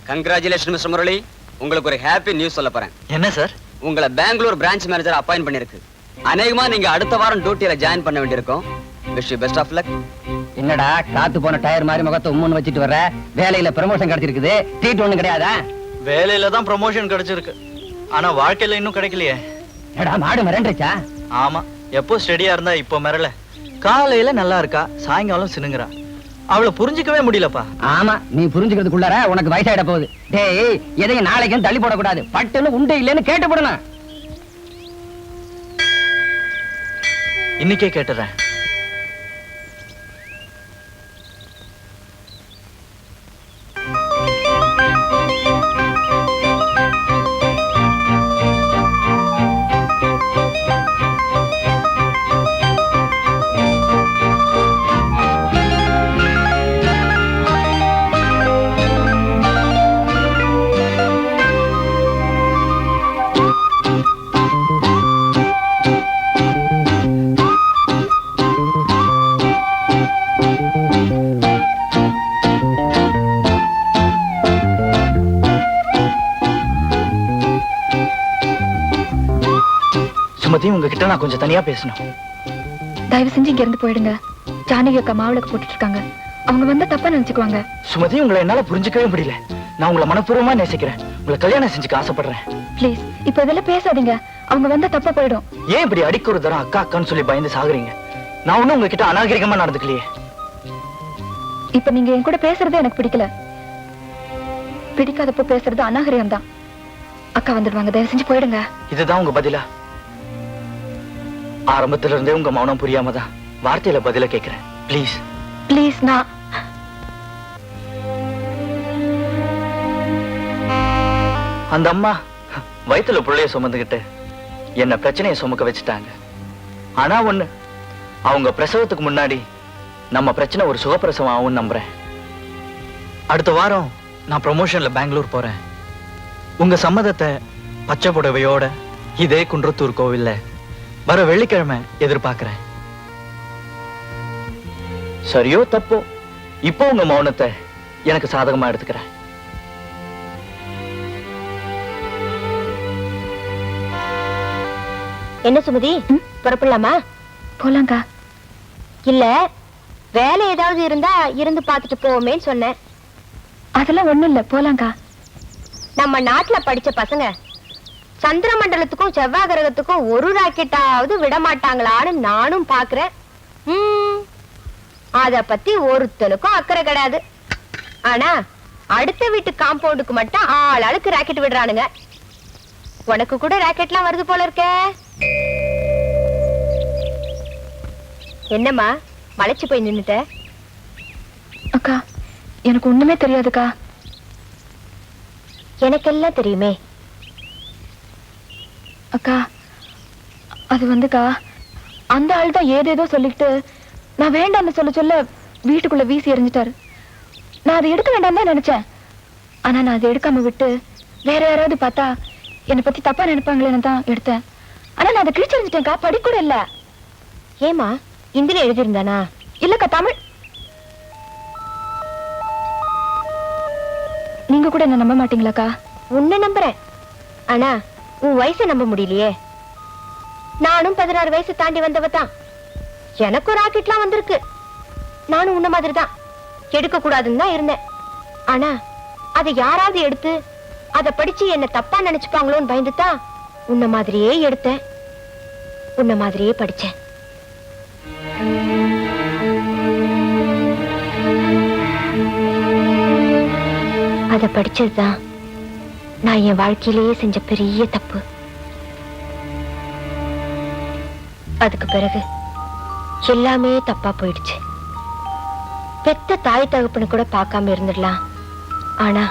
Congratulation mister Murali. உங்களுக்கு ஒரு happy news சொல்ல போறேன். என்ன சார்? உங்களை பெங்களூர் பிரான்ச் மேனேஜர் அப்பாயிண்ட் பண்ணிருக்கு. அநேகமா நீங்க அடுத்த வாரம் டியூட்டில ஜாயின் பண்ண வேண்டியிருக்கும். Wish you best of luck. என்னடா காத்து போன டயர் மாதிரி முகத்தை உம்முன்னு வச்சிட்டு வர்ற? வேலையில ப்ரமோஷன் கிடைச்சிருக்குது, ட்ரீட் ஒண்ணும் கிடையாதா? வேலையில தான் ப்ரமோஷன் கிடைச்சிருக்கு, ஆனா வாழ்க்கையில இன்னும் கிடைக்கலையே. என்னடா மாடு மிரண்டுச்சா? ஆமா, எப்போ ஸ்டெடியா இருந்தா இப்போ மிரல. காலையில நல்லா இருக்கா, சாயங்காலம் சினுங்குறா. அவளை புரிஞ்சிக்கவே முடியலப்பா. ஆமா, நீ புரிஞ்சுக்கிறதுக்குள்ளார உனக்கு வயசாயிட போகுது. டேய், எதையும் நாளைக்கும் தள்ளி போடக்கூடாது. பட்டுன்னு உண்டு இல்லைன்னு கேட்டு போடணும். இன்னைக்கே கேட்டுறேன். உங்ககிட்ட நான் கொஞ்சம் தனியா பேசணும். தயவு செஞ்சு இங்க இருந்து போயிடுங்க. ஜானகி அக்கா மாவுளக்கு போட்டுட்டு இருக்காங்க. அவங்க வந்து தப்பா நினைச்சுக்குவாங்க. சுமதி, உங்களை என்னால புரிஞ்சுக்கவே முடியல. நான் உங்களை மனப்பூர்வமா நேசிக்கிறேன். உங்களை கல்யாணம் செஞ்சுக்க ஆசைப்படுறேன். ப்ளீஸ் இப்ப இதெல்லாம் பேசாதீங்க. அவங்க வந்து தப்பா போயிடும். ஏன் இப்படி அடிக்க ஒரு தரம் அக்கா அக்கான்னு சொல்லி பயந்து சாகுறீங்க? நான் ஒண்ணும் உங்ககிட்ட அநாகரிகமா நடந்துக்கலையே. இப்ப நீங்க என் கூட பேசுறது எனக்கு பிடிக்கல. பிடிக்காதப்போ பேசுறது அநாகரிகம் தான். அக்கா வந்துடுவாங்க, தயவு செஞ்சு போயிடுங்க. இதுதான் உங்க பதிலா? ஆரம்பத்துல இருந்தே உங்க மௌனம் புரியாம தான் வார்த்தையில பதில கேக்குறேன். Please please. நான் அந்த அம்மா வயித்துல புள்ளைய சுமந்துகிட்டு என்ன பிரச்சனையை சுமக்க வச்சுட்டாங்க. ஆனா ஒண்ணு, அவங்க பிரசவத்துக்கு முன்னாடி நம்ம பிரச்சனை ஒரு சுகப்பிரசவம் ஆகும் நம்புறேன். அடுத்த வாரம் நான் ப்ரமோஷன்ல பெங்களூர் போறேன். உங்க சம்மதத்தை பச்சை புடவையோட இதே குன்றத்தூர் கோவில்ல வர வெள்ளிக்கிழமை எதிர்பார்க்கிறேன். சரியோ தப்போ, இப்போ உங்க மௌனத்தை எனக்கு சாதகமா எடுத்துக்கிறேன். என்ன சுமதி, புறப்படலாமா? போலாங்கா. இல்ல, வேலை ஏதாவது இருந்தா இருந்து பார்த்துட்டு போவோமேன்னு சொன்னேன். அதெல்லாம் ஒண்ணும் இல்ல, போலாங்கா. நம்ம நாட்டுல படிச்ச பசங்க சந்திர மண்டலத்துக்கும் செவ்வாய் கிரகத்துக்கும் ஒரு ராக்கெட்டாவது விட மாட்டாங்களான்னு நானும் பாக்குறேன். அத பத்தி ஒருத்தனுக்கும் அக்கறை கிடையாது. ஆனா அடுத்த வீட்டு காம்பவுண்டுக்கு மட்டும் ஆளுக்கு ராக்கெட் விடுறானுங்க. உனக்கு கூட ராக்கெட்லாம் வருது போல இருக்க. என்னம்மா மலைச்சு போய் நின்னுட்ட? அக்கா, எனக்கு ஒண்ணுமே தெரியாதுக்கா. எனக்கெல்லாம் தெரியுமே. அக்கா, அது வந்துக்கா, அந்த ஆள் தான் ஏதேதோ சொல்லிட்டு நான் வேண்டாம்னு சொல்ல வீட்டுக்குள்ள வீசி எறிஞ்சிட்டாரு. நான் அதை எடுக்க வேண்டாம் தான் நினைச்சேன். ஆனா நான் அதை எடுக்காம விட்டு வேற யாராவது பார்த்தா என்னை பத்தி தப்பா நினைப்பாங்களேன்னு தான் எடுத்தேன். ஆனா நான் அதை கிழிச்செறிஞ்சிட்டேன்க்கா, படிக்கூட இல்ல. ஏமா இந்தில எழுதியிருந்தானா? இல்லக்கா, தமிழ். நீங்க கூட என்ன நம்ப மாட்டீங்களாக்கா? உன்னை நம்புறேன், ஆனா உன் வயசை நம்ப முடியலையே. நானும் 16 வயசு தாண்டி வந்தவ தான். எனக்கு ராக்கெட்லாம் வந்திருக்கு. நானும் உன்ன மாதிரி தான் எடுக்க கூடாதுன்னு தான் இருந்தேன். ஆனா அதை யாராவது எடுத்து அதை படிச்சு என்ன தப்பா நினைச்சுப்பாங்களோன்னு பயந்துதான் உன்ன மாதிரியே எடுத்தேன், உன்ன மாதிரியே படிச்சேன். அதை படிச்சதுதான் நான் என் வாழ்க்கையிலேயே செஞ்ச பெரிய தப்பு. அதுக்கு பிறகு எல்லாமே தப்பா போயிடுச்சு. பெத்த தாய் தகப்பனை கூட பார்க்காம இருந்துடலாம், ஆனா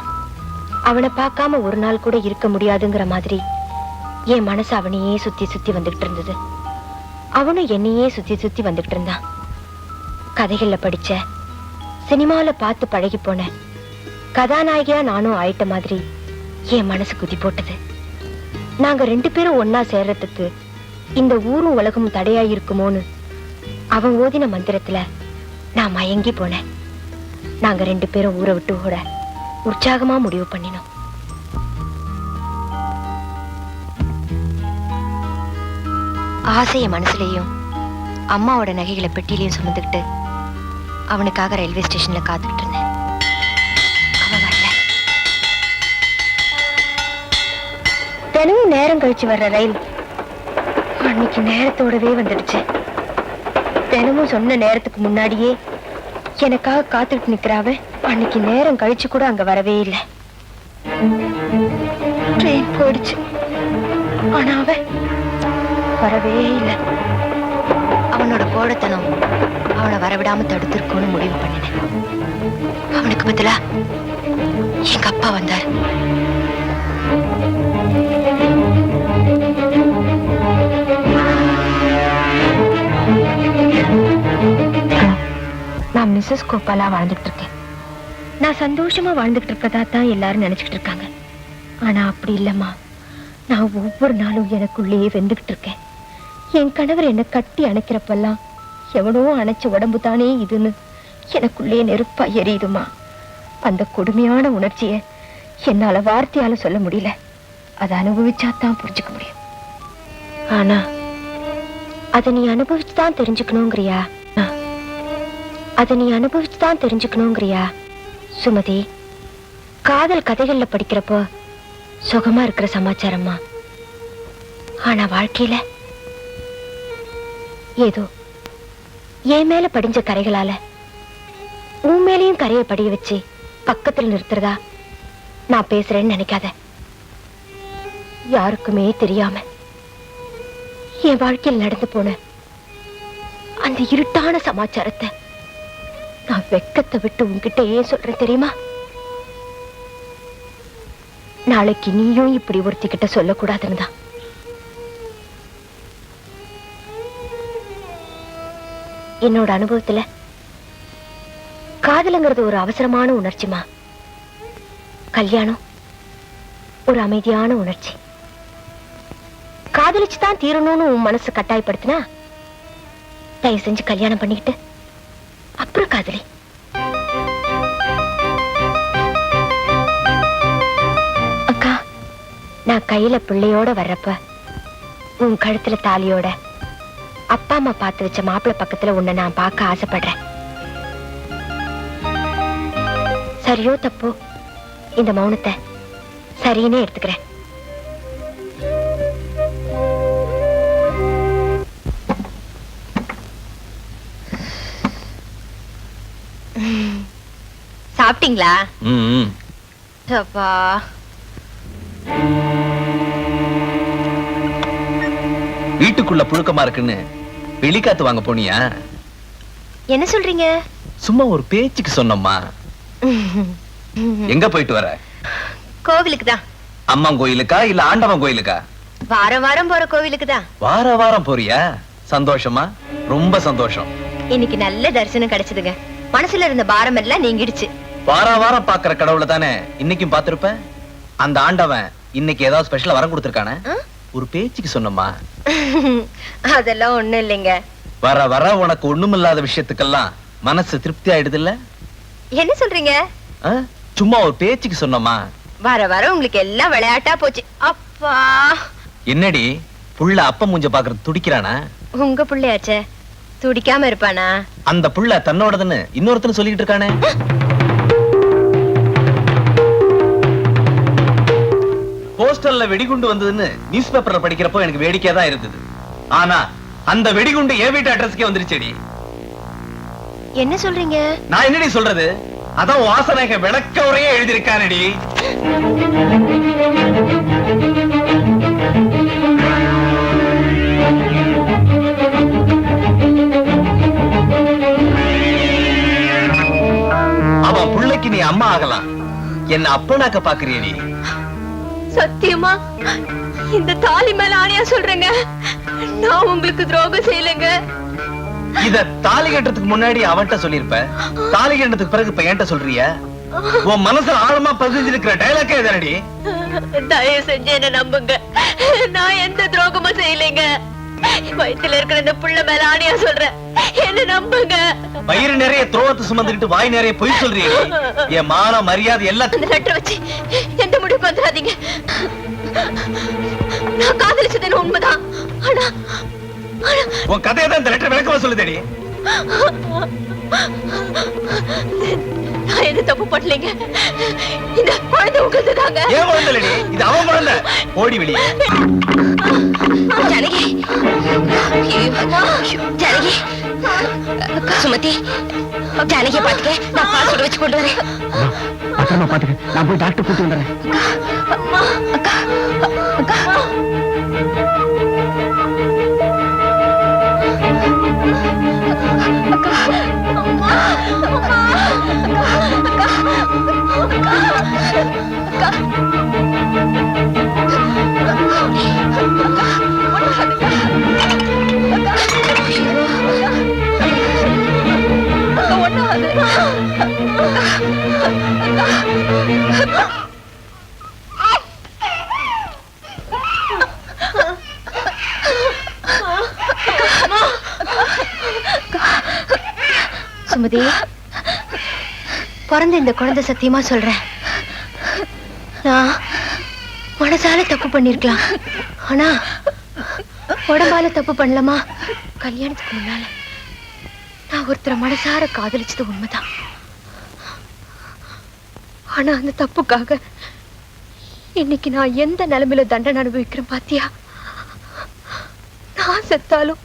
அவனை பார்க்காம ஒரு நாள் கூட இருக்க முடியாதுங்கிற மாதிரி என் மனசு அவனையே சுத்தி சுத்தி வந்துகிட்டு இருந்தது. அவனும் என்னையே சுத்தி சுத்தி வந்துகிட்டு இருந்தான். கதைகள்ல படிச்ச, சினிமாவில பார்த்து பழகி போன கதாநாயகியா நானும் ஆயிட்ட மாதிரி என் மனசு குதி போட்டது. நாங்க 2 பேரும் ஒன்னா சேர்றதுக்கு இந்த ஊரும் உலகமும் தடையா இருக்குமோன்னு அவன் ஓதின மந்திரத்துல நான் மயங்கி போனேன். நாங்க 2 பேரும் ஊரை விட்டு ஓட உற்சாகமா முடிவு பண்ணினோம். ஆசைய மனசுலயும் அம்மாவோட நகைகளை பெட்டியிலையும் சுமந்துக்கிட்டு அவனுக்காக ரயில்வே ஸ்டேஷன்ல காத்துக்கிட்டு இருந்தேன். அவன் வரல. தினமும் நேரம் கழிச்சு வர்ற ரயில் அன்னைக்கு நேரத்தோடவே வந்துடுச்சு. தினமும் சொன்ன நேரத்துக்கு முன்னாடியே எனக்காக காத்துட்டு நிக்கிறாவ அன்னைக்கு நேரம் கழிச்சு கூட அங்க வரவே இல்லை. ட்ரெயின் போயிடுச்சு, ஆனா அவ வரவே இல்லை. அவனோட கோடத்தனம் அவனை வரவிடாம தடுத்திருக்கோன்னு முடிவு பண்ணினேன். அவனுக்கு பதிலா எங்க அப்பா வந்தார். நான் மிஸ்ஸஸ் கோபாலா வாழ்ந்துட்டு இருக்கேன். நான் சந்தோஷமா வாழ்ந்துகிட்டு இருக்கதா தான் எல்லாரும் நினைச்சுக்கிட்டு இருக்காங்க. ஆனா அப்படி இல்லம்மா. நான் ஒவ்வொரு நாளும் எனக்குள்ளேயே வெந்துகிட்டு இருக்கேன். என் கணவர் என்னை கட்டி அணைக்கிறப்பெல்லாம் எவனோ அணைச்ச உடம்பு தானே இதுன்னு எனக்குள்ளே நெருப்பா எரியுதுமா. அந்த கொடுமையான உணர்ச்சியை என்னால வார்த்தையால சொல்ல முடியல. அதை அனுபவிச்சாதான் புரிஞ்சுக்க முடியும். ஆனா அதை நீ அனுபவிச்சுதான் தெரிஞ்சுக்கணுங்கிறியா? அதை நீ அனுபவிச்சுதான் தெரிஞ்சுக்கணுங்கிறியா? சுமதி, காதல் கதைகள்ல படிக்கிறப்போ சுகமா இருக்கிற சமாச்சாரமா. ஆனா வாழ்க்கையில ஏதோ என் மேல படிஞ்ச கரைகளால உன் மேலையும் கரையை படிய வச்சு பக்கத்துல நிறுத்துறதா நான் பேசுறேன்னு நினைக்காத. யாருக்குமே தெரியாம என் வாழ்க்கையில் நடந்து போன அந்த இருட்டான சமாச்சாரத்தை நான் வெக்கத்தை விட்டு உன்கிட்ட ஏன் சொல்றேன் தெரியுமா? நாளைக்கு நீயும் இப்படி ஒருத்திக்கிட்ட சொல்லக்கூடாதுன்னு தான். என்னோட அனுபவத்துல காதலுங்கிறது ஒரு அவசரமான உணர்ச்சிமா. கல்யாணம் ஒரு அமைதியான உணர்ச்சி. காதலிச்சுதான் தீரணும்னு உன் மனசு கட்டாயப்படுத்தினா தயவு செஞ்சு கல்யாணம் பண்ணிக்கிட்டு அப்புறம் காதலி. அக்கா, நான் கையில பிள்ளையோட வர்றப்ப உன் கழுத்துல தாலியோட அப்பா அம்மா பார்த்து வச்ச மாப்பிள்ளை பக்கத்துல உன்னை நான் பார்க்க ஆசைப்படுறேன். சரியோ தப்போ இந்த மௌனத்தை சரின்னு எடுத்துக்கிறேன். சாப்பிட்டீங்களா? அப்பா, வீட்டுக்குள்ள புழுக்கமா இருக்குன்னு வெளிக்காத்து வாங்க போனியா? என்ன சொல்றீங்க? சும்மா ஒரு பேச்சுக்கு சொன்னம்மா. எங்க போயிட்டு வர? கோவிலுக்கு தான். அம்மா கோயிலுக்கா இல்ல ஆண்டவன் கோயிலுக்கா? வாரம் வாரம் போற கோவிலுக்கு தான். வார வாரம் போறியா? சந்தோஷமா? ரொம்ப சந்தோஷம். இன்னைக்கு நல்ல தரிசனம் கிடைச்சதுங்க. மனசுல இருந்த பாரம் எல்லாம் நீங்கிடுச்சு. வார வாரம் பாக்குற கடவுளை தானே இன்னைக்கும் பாத்திருப்ப. அந்த ஆண்டவன் இன்னைக்கு ஏதாவது ஸ்பெஷலா வரம் கொடுத்திருக்கானே? ஒரு பேச்சுக்கு சொன்னம்மா. அதெல்லாம் ஒண்ணும் இல்லைங்க. வர வர உனக்கு ஒண்ணுமில்லாத விஷயத்துக்கெல்லாம் மனசு திருப்தி ஆயிடுது இல்ல? என்ன சொல்றீங்க? சும்மா ஒரு பேச்சுக்கு சொன்னம்மா. வர வர உங்களுக்கு எல்லாம் விளையாட்டா போச்சு. அப்பா, என்னடி புள்ள அப்ப மூஞ்ச பாக்குறது துடிக்கிறானா? உங்க புள்ளையாச்சே, துடிக்காம இருப்பானா? அந்த புள்ள தன்னோடதுன்னு இன்னொருத்தன் சொல்லிட்டு இருக்கானே. போஸ்டர்ல வெடிகுண்டு வந்ததுன்னு நியூஸ் பேப்பர்ல படிக்கிறப்போ எனக்கு வேடிக்கையா தான் இருந்தது. ஆனா அந்த வெடிகுண்டு என் வீட்டு அட்ரஸ்க்கே வந்துருச்சேடி. என்ன சொல்றீங்க? நான் என்னடி சொல்றது? அதான் வாசனைக விளக்க உரையே எழுதியிருக்கானடி. அவன் புள்ளைக்கு நீ அம்மா ஆகலாம், என்ன அப்பனாக்க பாக்குறியடி? சத்தியமா இந்த தாலி மேல ஆணையா சொல்றேங்க, நான் உங்களுக்கு துரோகம் செய்யலங்க. இத தாலி கட்டுறதுக்கு முன்னாடி அவன்கிட்ட சொல்லிருப்ப, தாலி கட்டுறதுக்கு பிறகு இப்ப என்கிட்ட சொல்றிய? உன் மனசுல ஆழமா பதிஞ்சிருக்கிற டைலாக்கே இதனடி. தயவு செஞ்சு என்ன நம்புங்க, நான் எந்த துரோகமும் செய்யலைங்க. வயித்துல இருக்கிற இந்த புள்ள மேல ஆணியா சொல்றேன், என்ன நம்புங்க. வயிறு நிறைய துரோகத்தை சுமந்துக்கிட்டு வாய் நிறைய பொய் சொல்றீங்க. என் மான மரியாதை எல்லாம் அந்த லெட்டர் வச்சு எந்த முடிவுக்கு வந்துடாதீங்க. நான் காதலிச்சது உண்மைதான். ஆனா உன் கதையை தான் இந்த லெட்டர் விளக்கமா சொல்லுதேடி. நான் எது தப்பு பண்ணலைங்க. இந்த குழந்தை உங்களது தாங்க. ஏன் குழந்தை இல்லடி, இது அவன் குழந்தை. ஓடி வெளியே. ஜானகி, ஜானகி, சுமதி, ஜானகியை பாத்துக்க, நான் பால் சுட வச்சு கொண்டு வரேன். பத்திரமா பாத்துக்க, நான் போய் டாக்டர் கூட்டு வந்துடுறேன். அக்கா, அக்கா, சுமதி, பிறந்த இந்த குழந்தை சத்தியமா சொல்றேன், நான் மனசால தப்பு பண்ணிருக்கலாம், ஆனா உடம்பால தப்பு பண்ணலாமா? கல்யாணத்துக்கு முன்னால நான் ஒருத்தரை மனசார காதலிச்சது உண்மைதான். ஆனா அந்த தப்புக்காக இன்னைக்கு நான் எந்த நிலைமையில தண்டனை அனுபவிக்கிறேன் பாத்தியா? நான் செத்தாலும்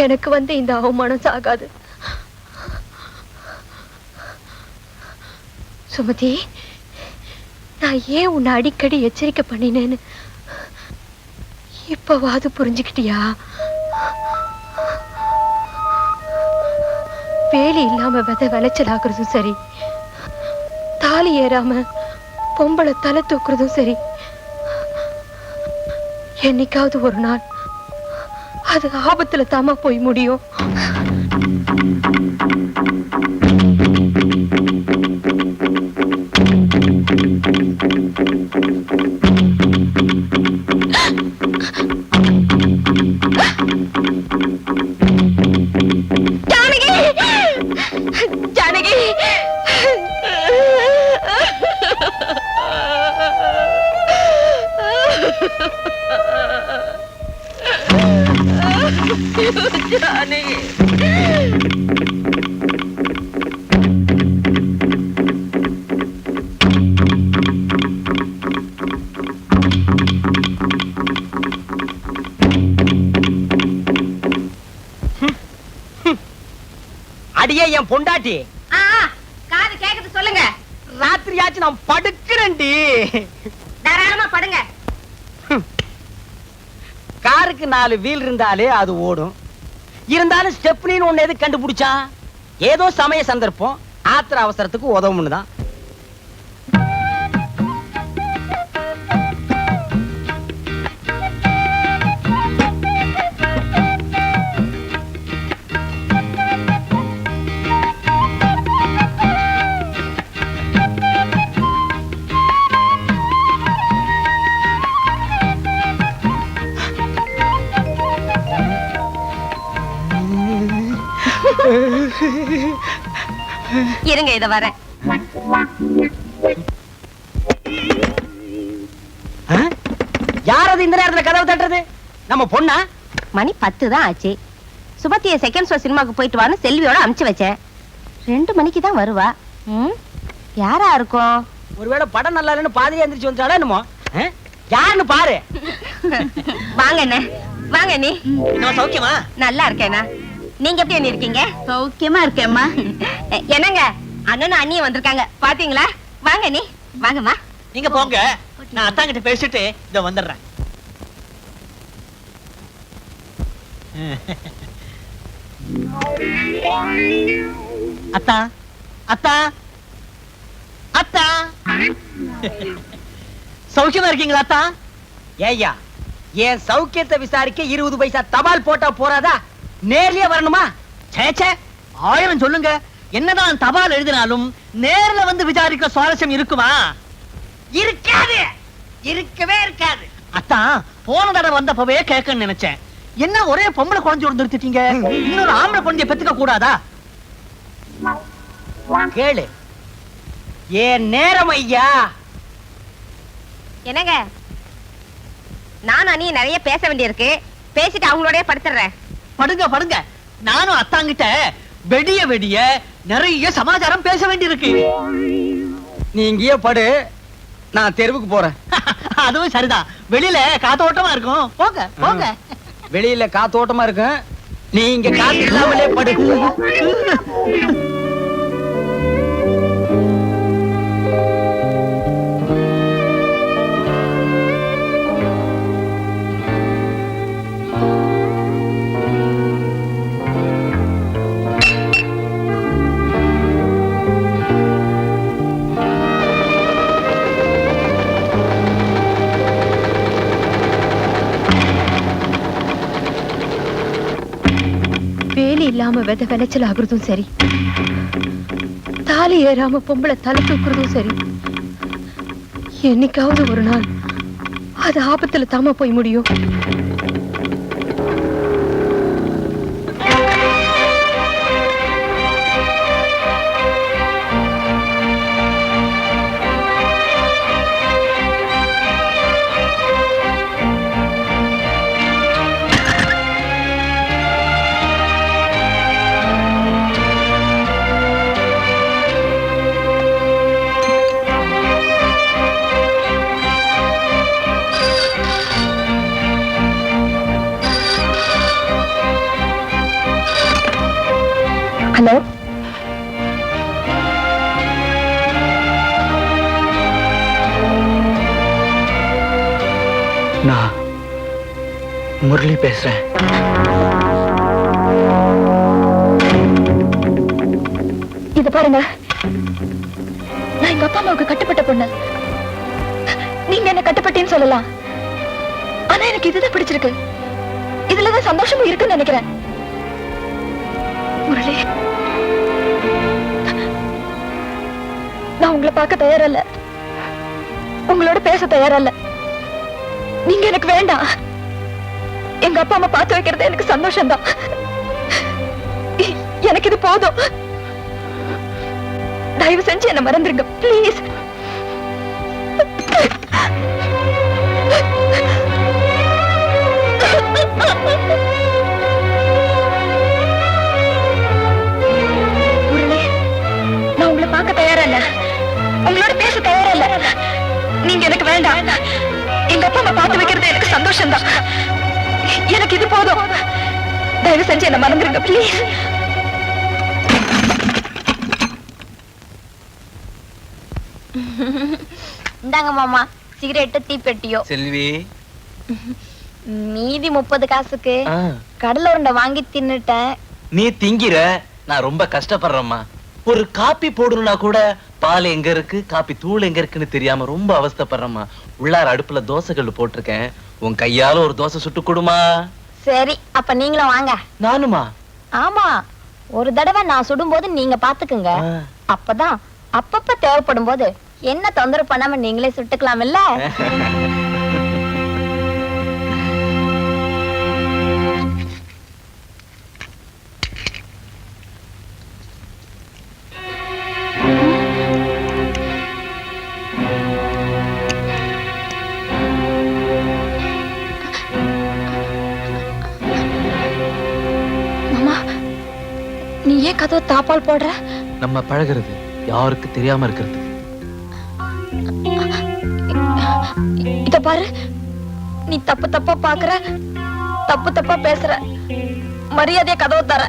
எனக்கு வந்து இந்த அவமானம் சாகாது. சுமதி, நான் ஏன் உன்னை அடிக்கடி எச்சரிக்கை பண்ணினேன்னு இப்பவாது புரிஞ்சுக்கிட்டியா? வேலி இல்லாம விதை விளைச்சல் ஆகுறதும் சரி, தாலி ஏறாம பொம்பளை தலை தூக்குறதும் சரி, என்னைக்காவது ஒரு நாள் அது ஆபத்துல தாமா போய் முடியும். ஜானகி, ஜானகி, ஜானகி. அடியே என் பொண்டாட்டி, காது கேக்குது, சொல்லுங்க. ராத்திரியாச்சும் நான் படுக்கிறேன்டி. தாராளமா படுங்க. காருக்கு 4 வீல் இருந்தாலே அது ஓடும். இருந்தாலும் ஸ்டெப்னின்னு ஒண்ணு எது கண்டுபிடிச்சான்? ஏதோ சமய சந்தர்ப்பம், ஆத்திர அவசரத்துக்கு உதவும்னு தான். இருங்க, இத வரேன். யாரது இந்த நேரத்துல கதவு தட்டுறது? நம்ம பொண்ணா? மணி 10 தான் ஆச்சு. சுபத்திய செகண்ட் ஷோ சினிமாக்கு போயிட்டு வான்னு செல்வியோட அனுப்பிச்சு வச்சேன். 2 மணிக்கு தான் வருவா. யாரா இருக்கும்? ஒருவேளை படம் நல்லா இல்லைன்னு பாதிரியா எந்திரிச்சு வந்துட்டாளா என்னமோ? யாருன்னு பாரு. வாங்க அண்ணே, வாங்க நீ. நம்ம சௌக்கியமா? நல்லா இருக்கேனா? நீங்க எப்படி அண்ணி இருக்கீங்க? சௌக்கியமா இருக்கேம்மா. என்னங்க, அண்ணனும் அண்ணியும் வந்திருக்காங்க பாத்தீங்களா? வாங்க நீ, வாங்கம்மா. நீங்க போங்க, நான் அத்தாங்கிட்ட பேசிட்டு இத வந்துடுறேன். அத்தா, அத்தா, அத்தா, சௌக்கியமா இருக்கீங்களா அத்தா? ஏய்யா, என் சௌக்கியத்தை விசாரிக்க 20 பைசா தபால் போட்டா போறாதா? நேர்லயே வரணுமா? சேச்சே, 1000 சொல்லுங்க. என்னதான் தபால் எழுதினாலும் நேர்ல வந்து விசாரிக்க சுவாரஸ்யம் இருக்குமா? இருக்காது, இருக்கவே இருக்காது. அத்தான் போன தடவை வந்தப்பவே கேட்கன்னு நினைச்சேன். என்ன ஒரே பொம்பளை குழந்தையோட நிறுத்திட்டீங்க? இன்னொரு ஆம்பளை குழந்தைய பெத்துக்க கூடாதா? கேளு. ஏன் நேரம் ஐயா. என்னங்க, நானும் நீ நிறைய பேச வேண்டியிருக்கு. பேசிட்டு அவங்களோடய படுத்துறேன். படுங்க படுங்க. நானும் அத்தாங்கிட்ட வெடிய வெடிய நிறைய சமாச்சாரம் பேச வேண்டியிருக்கு. நீ இங்கேயே படு, நான் தெருவுக்கு போறேன். அதுவும் சரிதான். வெளியில காத்தோட்டமா இருக்கும். போங்க போங்க. வெளியில காத்தோட்டமா இருக்கு, நீ இங்க காத்து இல்லாமலே படு. வேலி இல்லாம வித விளைச்சல் ஆகுறதும் சரி, தாலி ஏறாம பொம்பளை தலை தூக்குறதும் சரி, என்னைக்காவது ஒரு நாள் அது ஆபத்துல தாம போய் முடியும். ஹலோ, நான் முரளி பேசுறேன். இத பாருங்க, நான் எங்க அப்பா அம்மாவுக்கு கட்டுப்பட்ட பொண்ணு. நீங்க என்ன கட்டுப்பட்டேன்னு சொல்லலாம், ஆனா எனக்கு இதுதான் பிடிச்சிருக்கு. இதுலதான் சந்தோஷமும் இருக்குன்னு நினைக்கிறேன். முரளி, நான் உங்களை பார்க்க தயாரல்ல, உங்களோட பேச தயாரல்ல. நீங்க எனக்கு வேண்டாம். எங்க அப்பா அம்மா பார்த்து வைக்கிறது எனக்கு சந்தோஷம்தான். எனக்கு இது போதும். தயவு செஞ்சு என்ன மறந்துருங்க ப்ளீஸ். நான் உங்களை பார்க்க தயாரல்ல, உங்களோட பேச தயாரல்ல. நீங்க எனக்கு வேண்டாம். எங்க அப்பா அம்மா பார்த்து வைக்கிறது எனக்கு சந்தோஷம்தான். எனக்கு இது போதும். தயவு செஞ்சு என்ன மறந்துருங்க ப்ளீஸ். இந்தாங்க மாமா, சிகரெட்டு தீப்பெட்டியோ. செல்வி, மீதி 30 காசுக்கு கடலை உருண்டை வாங்கி தின்னுட்டேன். நீ திங்கிற, நான் ரொம்ப கஷ்டப்படுறேம்மா. ஒரு காப்பி போடணும்னா கூட பால் எங்க இருக்கு, காப்பி தூள் எங்க இருக்குன்னு தெரியாம ரொம்ப அவஸ்தைப்படுறேம்மா. உள்ளார அடுப்புல தோசைகள் போட்டிருக்கேன், உன் கையால ஒரு தோசை சுட்டு கொடுமா. சரி, அப்ப நீங்களும் வாங்க. நானுமா? ஆமா, ஒரு தடவை நான் சுடும்போது நீங்க பாத்துக்குங்க. அப்பதான் அப்பப்ப தேவைப்படும் போது என்ன தொந்தரவு பண்ணாம நீங்களே சுட்டுக்கலாம் இல்ல? மாமா, நீ ஏன் கதவை தாப்பால் போடுற? நம்ம பழகிறது யாருக்கு தெரியாம இருக்கிறது. இத பாரு, நீ தப்பு தப்பா பாக்குற, தப்பு தப்பா பேசுற. மரியாதையா கதவை தர.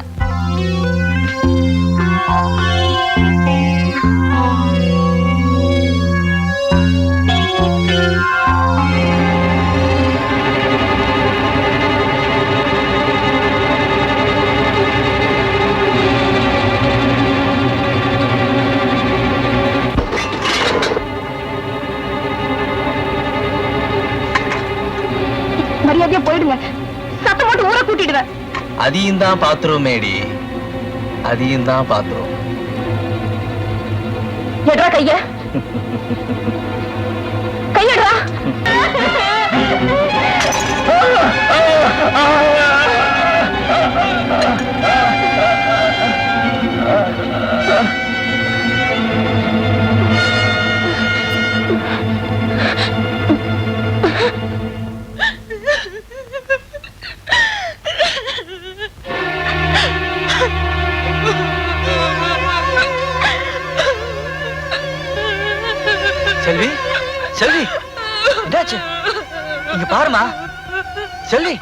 மரியாதையா போயிடுங்க, சத்தம் போட்டு ஊரை கூட்டிடுவேன். அதையும் தான் பாத்துரும் மேடி, அதையும் தான் பாத்துரும். எட்ரா கைய, கையட்ரா. செல்வி, செல்வி, என்னாச்சு? இங்க பாருமா. செல்வி,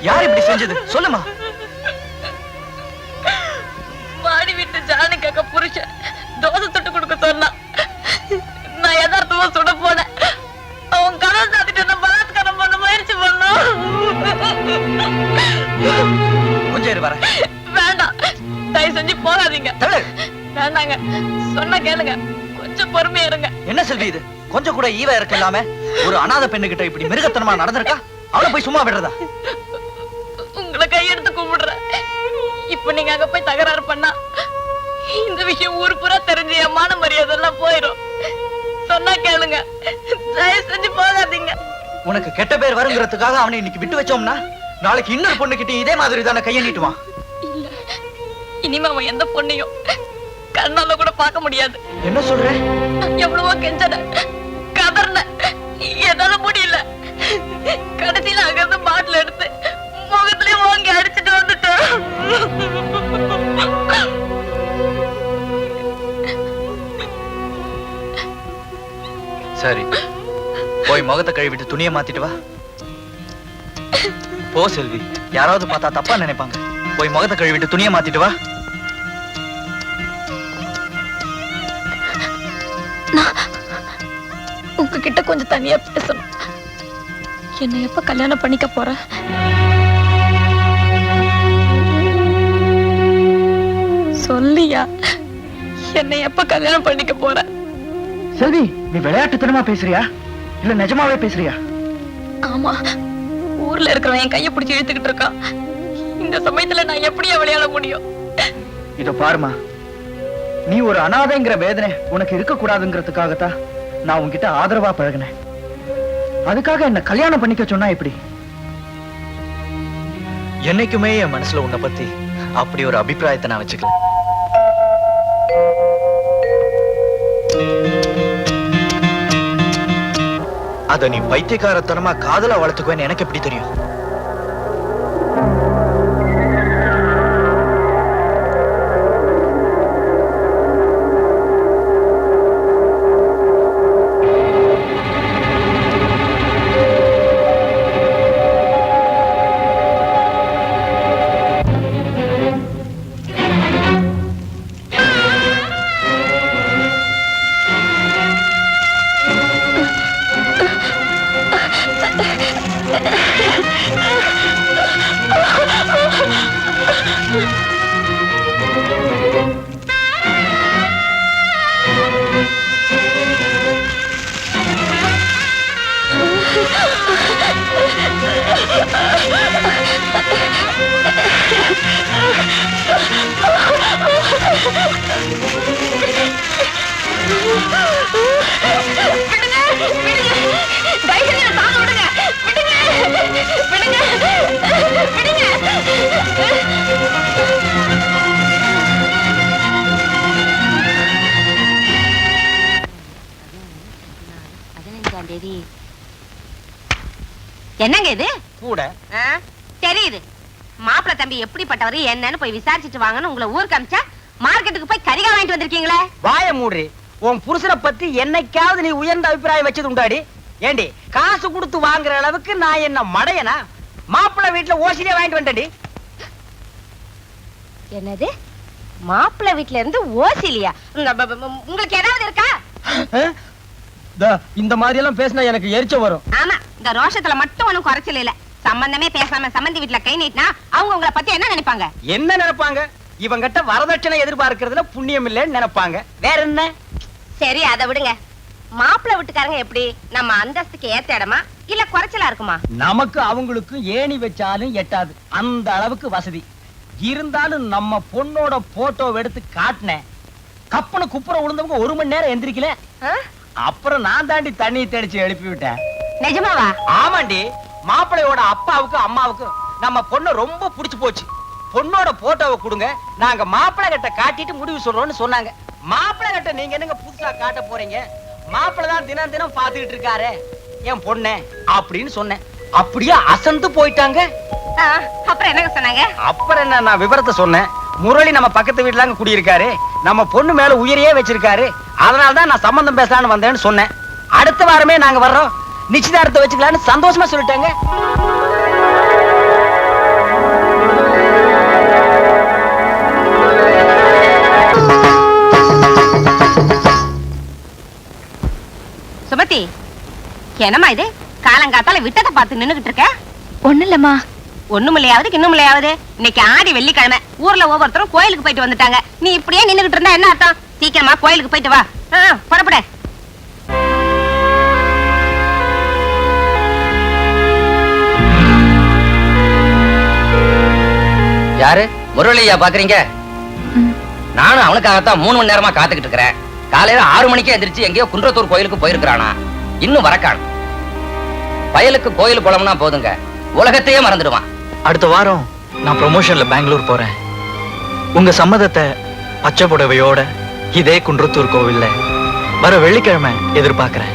யார் இப்படி செஞ்சது சொல்லுமா. மாடி வீட்டு ஜானுக்காக புருஷன் தோசை சுட்டு கொடுக்க சொன்னா, நான் யதார்த்தமா சுட போனேன். அவன் கதை சாத்திட்டு என்ன பலாத்காரம் பண்ண முயற்சி பண்ணோம். கொஞ்சம் இரு வரேன். வேண்டாம், தயவு செஞ்சு போகாதீங்க. வேண்டாங்க, சொன்ன கேளுங்க, கொஞ்சம் பொறுமையா இருங்க. என்ன செல்வி இது? கொஞ்சம் கூட ஈவ இருக்கு இல்லாம ஒரு அனாதை பெண்ணுகிட்ட இப்படி மிருகத்தனமா நடந்திருக்கா? அவளை போய் சும்மா விடுறதா? உங்களை கையெடுத்து கும்பிடுறேன். இப்ப நீங்க அங்க போய் தகராறு பண்ணா இந்த விஷயம் ஊர் பூரா தெரிஞ்சு என் மான மரியாதை எல்லாம் போயிடும். சொன்னா கேளுங்க, தயவு செஞ்சு போகாதீங்க. உனக்கு கெட்ட பேர் வருங்கிறதுக்காக அவனை இன்னைக்கு விட்டு வச்சோம்னா நாளைக்கு இன்னொரு பொண்ணுகிட்ட இதே மாதிரி தானே கையை நீட்டுவான். இல்ல, இனிமே அவன் எந்த பொண்ணையும் கண்ணால கூட பார்க்க முடியாது. என்ன சொல்ற? எவ்வளவோ கெஞ்சன கதர்ன, என்னால முடியல. கடைசியில அங்கிருந்து பாட்டில் எடுத்து முகத்திலேயே வாங்கி அடிச்சுட்டு வந்துட்டேன். சரி, போய் முகத்தை கழுவிட்டு துணியை மாத்திட்டு வா. போ செல்வி, யாராவது பார்த்தா தப்பா நினைப்பாங்க. போய் முகத்தை கழுவிட்டு துணியை மாத்திட்டு வா. உங்ககிட்ட கொஞ்சம் தனியா பேசணும். என்னை எப்ப கல்யாணம் பண்ணிக்க போற? சொல்லியா, என்னை எப்ப கல்யாணம் பண்ணிக்க போற? செல்வி, நீ விளையாட்டுத்தனமா பேசுறியா இல்ல நிஜமாவே பேசுறியா? ஆமா, ஊர்ல இருக்கிறவன் என் கையை பிடிச்சு இழுத்துக்கிட்டு இருக்கான். இந்த சமயத்துல நான் எப்படியா விளையாட முடியும்? இத பாருமா, நீ ஒரு அனாதைங்கிற வேதனை உனக்கு இருக்க கூடாதுங்கிறதுக்காகத்தான் நான் உன்கிட்ட ஆதரவா பழகினேன். அதுக்காக என்ன கல்யாணம் பண்ணிக்க சொன்னா எப்படி? என்னைக்குமே என் மனசுல உன்னை பத்தி அப்படி ஒரு அபிப்பிராயத்தை நான் வச்சுக்கல. அத நீ பைத்தியக்காரத்தனமா காதலா வளர்த்துக்குவேன்னு எனக்கு எப்படி தெரியும்? என்னங்க இது கூட தெரியுது. மாப்பிள்ள தம்பி எப்படிப்பட்டவரு என்னன்னு போய் விசாரிச்சுட்டு வாங்கன்னு உங்களை ஊருக்கு அமிச்சா மார்க்கெட்டுக்கு போய் கறிகா வாங்கிட்டு வந்திருக்கீங்களே. வாய மூடு. உன் புருஷனை பத்தி என்னைக்காவது நீ உயர்ந்த அபிப்பிராயம் வச்சது உண்டாடி? ஏண்டி, காசு கொடுத்து வாங்குற அளவுக்கு நான் என்ன மடையனா? மாப்பிள்ளை வீட்டுல ஓசிலே வாங்கிட்டு வந்தடி. என்னது, மாப்பிள்ளை வீட்டுல இருந்து ஓசிலியா? உங்களுக்கு ஏதாவது இருக்கா? இந்த மாதிரி எல்லாம் பேசினா எனக்கு எரிச்ச வரும். ஆமா, இந்த ரோஷத்துல மட்டும் ஒண்ணும் குறைச்சல இல்ல. சம்பந்தமே பேசாம சம்பந்தி வீட்டுல கை நீட்டினா அவங்க உங்களை பத்தி என்ன நினைப்பாங்க? என்ன நினைப்பாங்க? இவங்கிட்ட வரதட்சணை எதிர்பார்க்கறதுல புண்ணியம் இல்லைன்னு நினைப்பாங்க. வேற என்ன? சரி, அதை விடுங்க. மாப்பிள்ளை வீட்டுக்காரங்க எப்படி நம்ம அந்தஸ்துக்கு ஏத்த இடமா இல்ல குறைச்சலா இருக்குமா? நமக்கு அவங்களுக்கும் ஏணி வச்சாலும் எட்டாது, அந்த அளவுக்கு வசதி இருந்தாலும் நம்ம பொண்ணோட போட்டோ எடுத்து காட்டினேன். கப்பனை குப்புற விழுந்தவங்க 1 மணி நேரம் எந்திரிக்கல. அப்புறம் நான் தாண்டி தண்ணி தெளிச்சு எழுப்பி விட்டேன். நிஜமாவா? ஆமாண்டி. மாப்பிள்ளையோட அப்பாவுக்கு அம்மாவுக்கு நம்ம பொண்ணு ரொம்ப பிடிச்சு போச்சு. பொண்ணோட போட்டோவை கொடுங்க, நாங்க மாப்பிள்ளை கிட்ட காட்டிட்டு முடிவு சொல்றோம்னு சொன்னாங்க. மாப்பிள்ளை கிட்ட நீங்க என்னங்க புதுசா காட்ட போறீங்க? மாப்பிள்ள தான் தினம் தினம் பாத்துக்கிட்டு இருக்காரு என் பொண்ணு அப்படின்னு சொன்னேன். அப்படியே அசந்து போயிட்டாங்க. அப்புறம் என்ன சொன்னாங்க? அப்புறம் என்ன, நான் விவரத்தை சொன்னேன். முரளி நம்ம பக்கத்து வீட்டுல குடியிருக்காரு, நம்ம பொண்ணு மேல உயிரையே வச்சிருக்காரு, அதனாலதான் நான் சம்பந்தம் பேசலான்னு வந்தேன்னு சொன்னேன். அடுத்த வாரமே நாங்க வர்றோம், நிச்சயதார்த்தத்தை வச்சுக்கலான்னு சந்தோஷமா சொல்லிட்டாங்க. சுமதி, என்னம்மா இது காலங்காத்தால விட்டதை பார்த்து நின்னுகிட்டு இருக்க? ஒண்ணு இல்லம்மா. ஒண்ணுமில்லையாவது இன்னுமில்லையாவது, இன்னைக்கு ஆடி வெள்ளிக்கிழமை, ஊர்ல ஒவ்வொருத்தரும் கோயிலுக்கு போயிட்டு வந்துட்டாங்க. நீ இப்படியே நின்னுகிட்டு இருந்தா என்ன அர்த்தம்? சீக்கிரமா கோயிலுக்கு போயிட்டு வா. புறப்பட. யாரு முரளியா பாக்குறீங்க? நானும் அவனுக்காகத்தான் 3 மணி நேரமா காத்துக்கிட்டு இருக்கிறேன். காலையில 6 மணிக்கே எந்திரிச்சு எங்கேயோ குன்றத்தூர் கோயிலுக்கு போயிருக்கிறானா, இன்னும் வரக்கான. வயலுக்கு கோயில் குளம்னா போதுங்க, உலகத்தையே மறந்துடுவான். அடுத்த வாரம் நான் ப்ரமோஷன்ல பெங்களூர் போறேன். உங்க சம்மதத்தை பச்சை புடவையோட இதே குன்றத்தூர் கோவில்ல வர வெள்ளிக்கிழமை எதிர்பார்க்கிறேன்.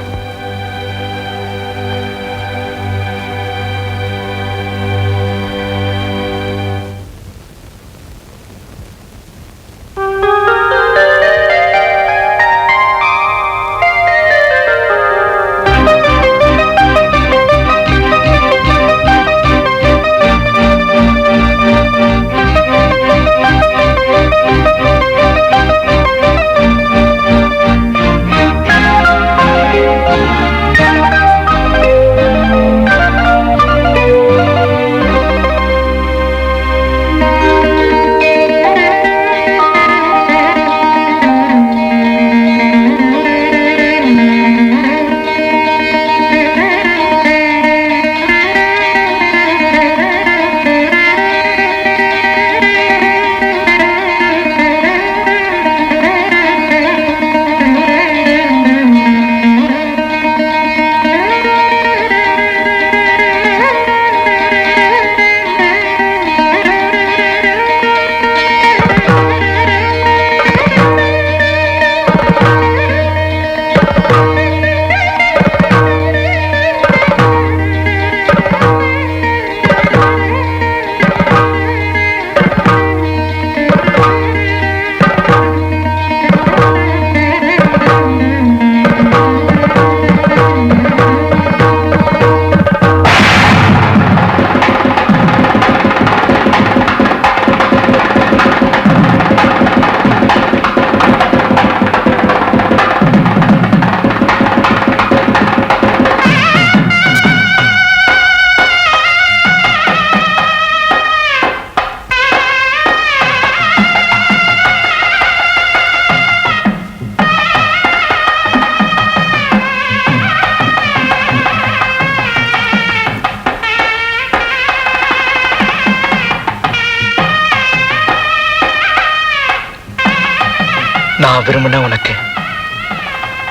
நான் விரும்பின உனக்கு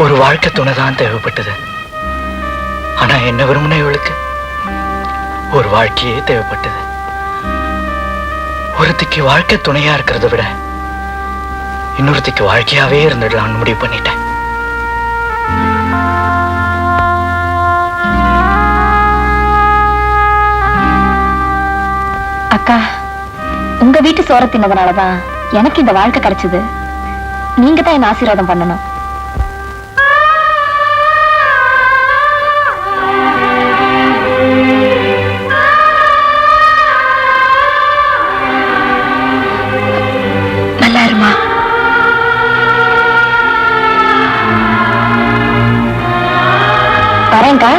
ஒரு வாழ்க்கை துணைதான் தேவைப்பட்டது. ஆனா என்ன விரும்பின இவளுக்கு ஒரு வாழ்க்கையே தேவைப்பட்டது. ஒருத்திக்கு வாழ்க்கை துணையா இருக்கிறத விட இன்னொருத்திக்கு வாழ்க்கையாவே இருந்துடலாம்னு முடிவு பண்ணிட்டேன். அக்கா, உங்க வீட்டு சோற தின்னதுனாலதான் எனக்கு இந்த வாழ்க்கை கிடைச்சது. நீங்க தான் என்ன ஆசீர்வாதம் பண்ணணும். நல்லா இருமா. வரேன்க்கா.